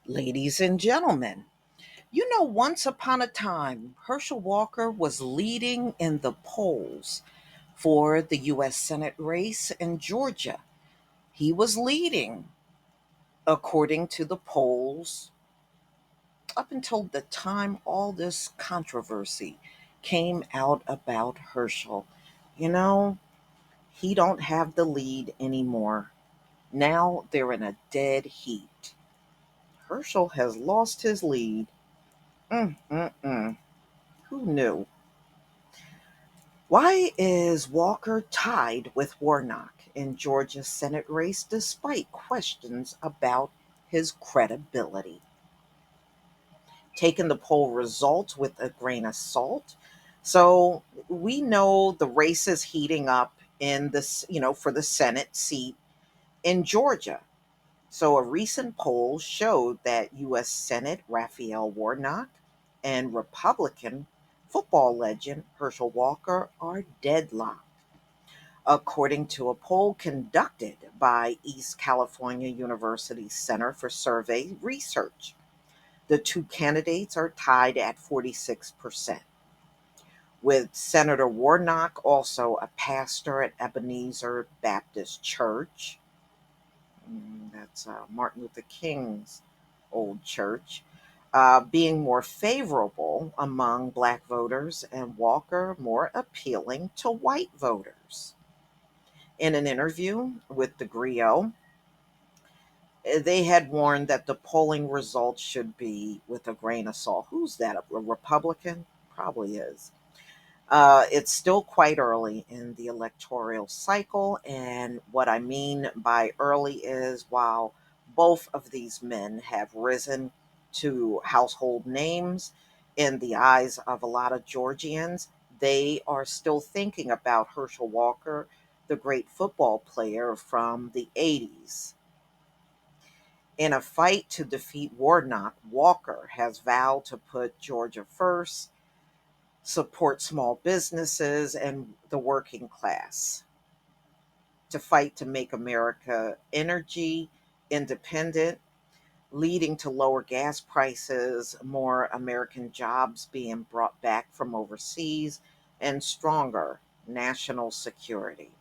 Ladies and gentlemen, once upon a time, Herschel Walker was leading in the polls for the U.S. Senate race in Georgia. He was leading, according to the polls, up until the time all this controversy came out about Herschel. You know, he don't have the lead anymore. Now they're in a dead heat. Herschel has lost his lead. Mm-mm-mm. Who knew? Why is Walker tied with Warnock in Georgia's Senate race despite questions about his credibility? Taking the poll results with a grain of salt. So we know the race is heating up in this, for the Senate seat in Georgia. So a recent poll showed that U.S. Senate Raphael Warnock and Republican football legend Herschel Walker are deadlocked, according to a poll conducted by East California University's Center for Survey Research. The two candidates are tied at 46%, with Senator Warnock, also a pastor at Ebenezer Baptist Church. That's Martin Luther King's old church, being more favorable among black voters, and Walker more appealing to white voters. In an interview with the Griot, they had warned that the polling results should be with a grain of salt. Who's that? A Republican? Probably is. It's still quite early in the electoral cycle, and what I mean by early is while both of these men have risen to household names in the eyes of a lot of Georgians, they are still thinking about Herschel Walker, the great football player from the 80s. In a fight to defeat Warnock, Walker has vowed to put Georgia first, support small businesses and the working class, to fight to make America energy independent, leading to lower gas prices, more American jobs being brought back from overseas, and stronger national security.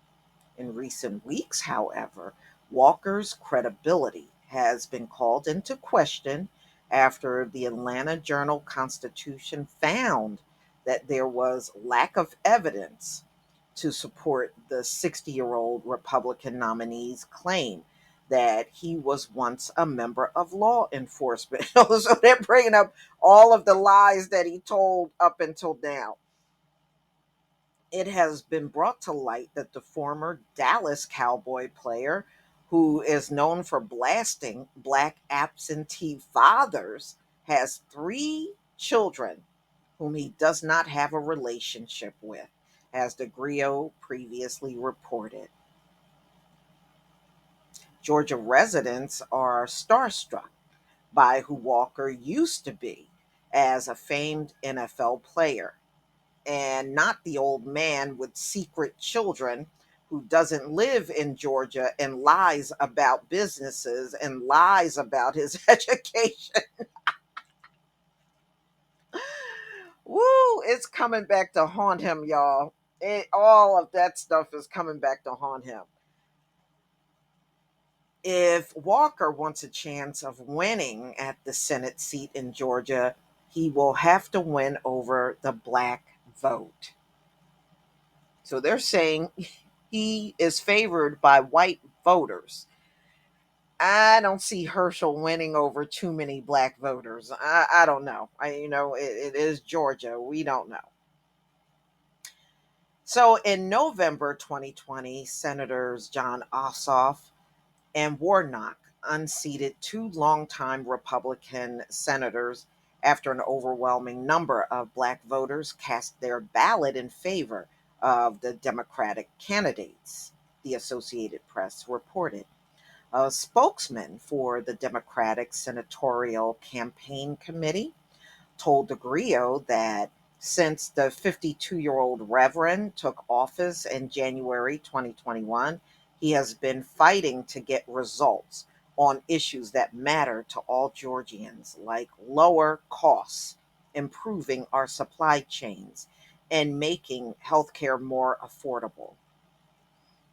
In recent weeks, however, Walker's credibility has been called into question after the Atlanta Journal Constitution found that there was lack of evidence to support the 60-year-old Republican nominee's claim that he was once a member of law enforcement. So they're bringing up all of the lies that he told up until now. It has been brought to light that the former Dallas Cowboy player, who is known for blasting black absentee fathers, has three children whom he does not have a relationship with, as the Griot previously reported. Georgia residents are starstruck by who Walker used to be as a famed NFL player, and not the old man with secret children who doesn't live in Georgia and lies about businesses and lies about his education. Woo, it's coming back to haunt him, y'all. All of that stuff is coming back to haunt him. If Walker wants a chance of winning at the Senate seat in Georgia, he will have to win over the black vote. So they're saying he is favored by white voters. I don't see Herschel winning over too many black voters. I don't know. It is Georgia. We don't know. So in November 2020, Senators John Ossoff and Warnock unseated two longtime Republican senators after an overwhelming number of black voters cast their ballot in favor of the Democratic candidates, the Associated Press reported. A spokesman for the Democratic Senatorial Campaign Committee told the Griot that since the 52-year-old Reverend took office in January 2021, he has been fighting to get results on issues that matter to all Georgians, like lower costs, improving our supply chains, and making healthcare more affordable.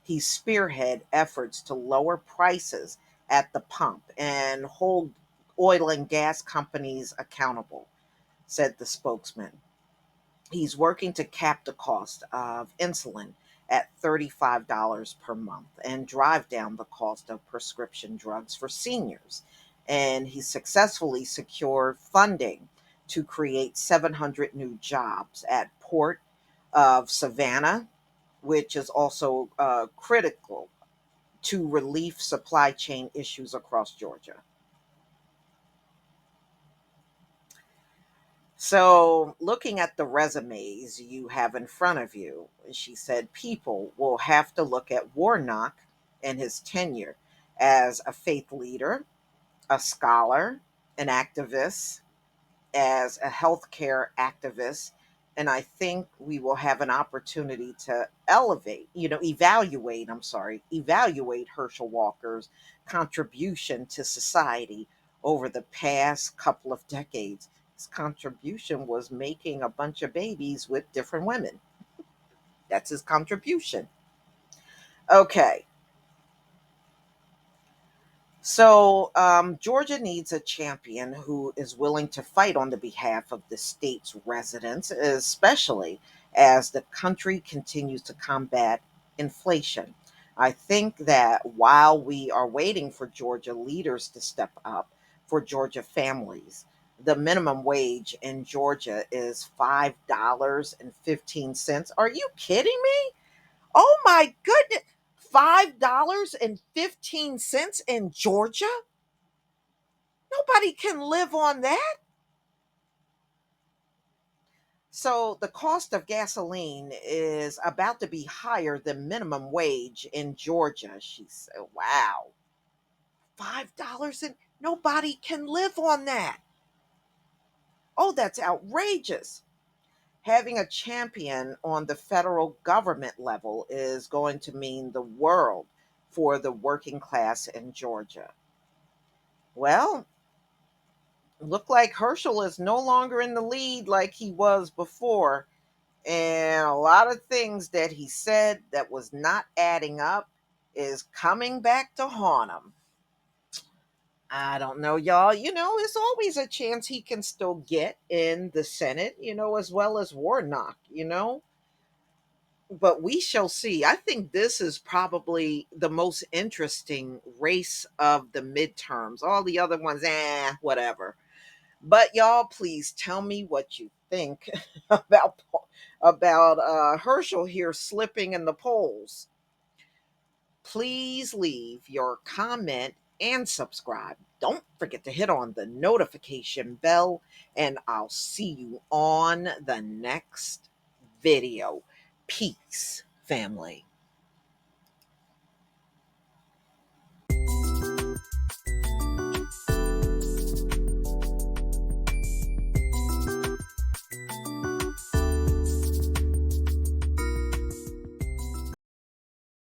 He spearhead efforts to lower prices at the pump and hold oil and gas companies accountable, said the spokesman. He's working to cap the cost of insulin at $35 per month and drive down the cost of prescription drugs for seniors. And he successfully secured funding to create 700 new jobs at Port of Savannah, which is also critical to relief supply chain issues across Georgia. So, looking at the resumes you have in front of you, she said people will have to look at Warnock and his tenure as a faith leader, a scholar, an activist, as a healthcare activist. And I think we will have an opportunity to evaluate Herschel Walker's contribution to society over the past couple of decades. His contribution was making a bunch of babies with different women. That's his contribution. Okay, so, Georgia needs a champion who is willing to fight on the behalf of the state's residents, especially as the country continues to combat inflation. I think that while we are waiting for Georgia leaders to step up for Georgia families, the minimum wage in Georgia is $5.15. Are you kidding me? Oh my goodness. $5.15 in Georgia? Nobody can live on that. So the cost of gasoline is about to be higher than minimum wage in Georgia. She said, wow, $5 and nobody can live on that. Oh, that's outrageous. Having a champion on the federal government level is going to mean the world for the working class in Georgia. Well, look like Herschel is no longer in the lead like he was before. And a lot of things that he said that was not adding up is coming back to haunt him. I don't know, y'all. It's always a chance he can still get in the Senate, as well as Warnock. But we shall see. I think this is probably the most interesting race of the midterms. All the other ones, whatever. But y'all, please tell me what you think about Herschel here slipping in the polls. Please leave your comment and subscribe. Don't forget to hit on the notification bell, and I'll see you on the next video. Peace, family.